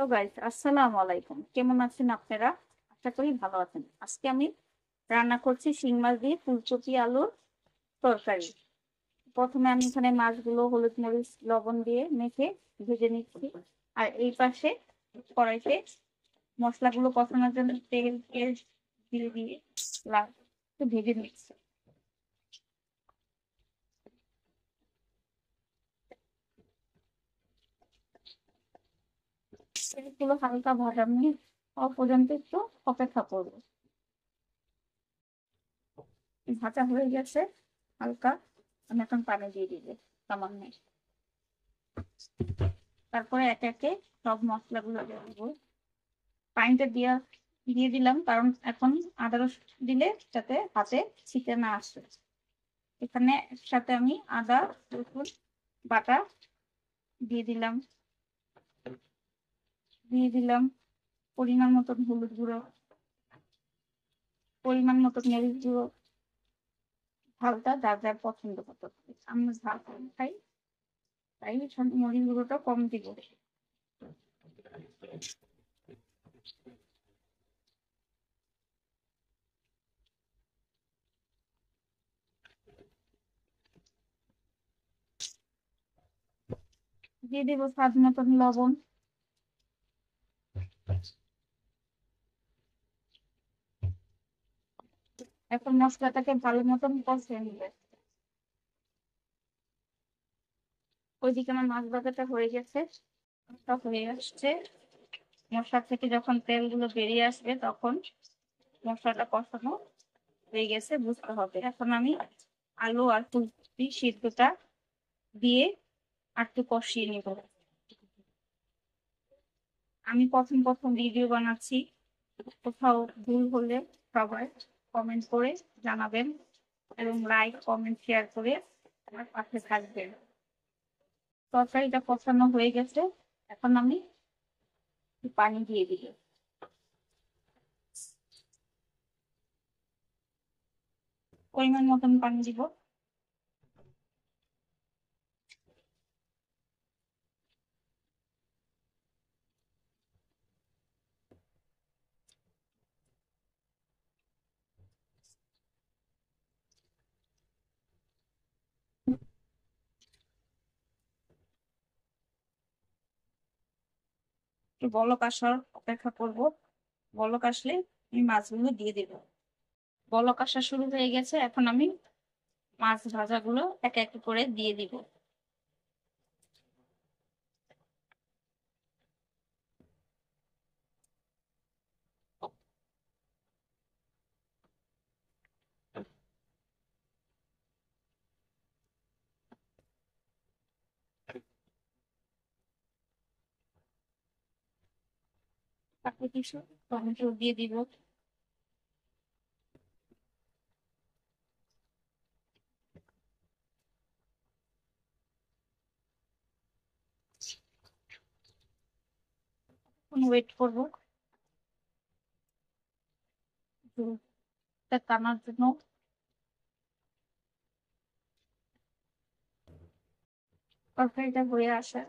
তো গাইস, আসসালামু আলাইকুম। কেমন আছেন আপনারা? আশা করি ভালো আছেন। আজকে আমি রান্না করছি শিং মাছ দিয়ে ফুলকপি আলুর তরকারি। প্রথমে আমি এখানে মাছগুলো হলুদ মরিচ লবণ দিয়ে মেখে ভেজে নিচ্ছি। আর এই পাশে কড়াইতে মশলাগুলো কষানোর জন্য তেল পেঁয়াজ দিয়ে দিয়ে একটু ভেজে নিচ্ছি। এগুলো হালকা ভাজা নিয়ে পর্যন্ত একটু অপেক্ষা করবো। ভাজা হয়ে গেছে হালকা। আমি এখন পানি দিয়ে দিব সামান্য। তারপরে একে একে সব মশলাগুলো দিয়ে দেবো। পানিটা দিয়ে দিলাম, কারণ এখন আদা রসুন দিলে যাতে হাতে ছিটে না আসে। এখানে একসাথে আমি আদা রসুন বাটা দিয়ে দিলাম। পরিমাণ মতো হলুদ গুঁড়ো, পরিমাণ মতো মরিচ গুঁড়ো। ঝালটা যার যার পছন্দ মতো। আমি ঝাল কম খাই, তাই মরিচ গুঁড়োটা কম দিব। দিয়ে দিব স্বাদ মতন লবণ। এখন মশলাটাকে ভালো মতন কষিয়ে নিবে। ওইদিকে আমার মাছ ভাজাটা হয়ে গেছে, হয়ে আসছে। মশলা থেকে যখন তেলগুলো বেরিয়ে আসবে তখন মশলাটা কষানো হয়ে গেছে বুঝতে হবে। এখন আমি আলু আর ফুলকপি সিদ্ধটা দিয়ে আর একটু কষিয়ে নিব। আমি প্রথম প্রথম ভিডিও বানাচ্ছি, কোথাও ভুল হলে সবাই কমেন্ট করে জানাবেন এবং লাইক কমেন্ট শেয়ার করে আমার পাশে থাকবেন। তরকারিটা কষানো হয়ে গেছে, এখন আমি পানি দিয়ে দিই। পরিমাণ মতন পানি দিব। একটু বলক আসার অপেক্ষা করব। বলক আসলে আমি মাছগুলো দিয়ে দিব। বলক আসা শুরু হয়ে গেছে, এখন আমি মাছ ভাজাগুলো এক এক করে দিয়ে দিব। তারপর কিছু টমেটো দিয়ে দিব। ওয়েট করবো টানার জন্য। তরকারিটা হয়ে আসে,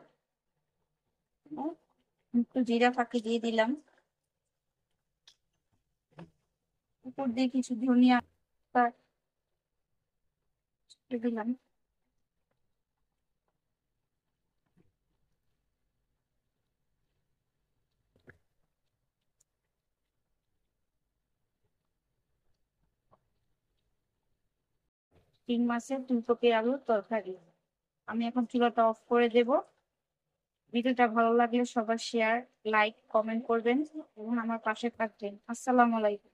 একটু জিরা ফাঁকি দিয়ে দিলাম। উপর দিয়ে কিছু ধনিয়া পাতা দিলাম। তিন মাসের ফুলকপি আলুর তরকারি। আমি এখন চুলাটা অফ করে দেব। ভিডিওটা ভালো লাগলে সবার শেয়ার লাইক কমেন্ট করবেন এবং আমার পাশে থাকবেন। আসসালামু আলাইকুম।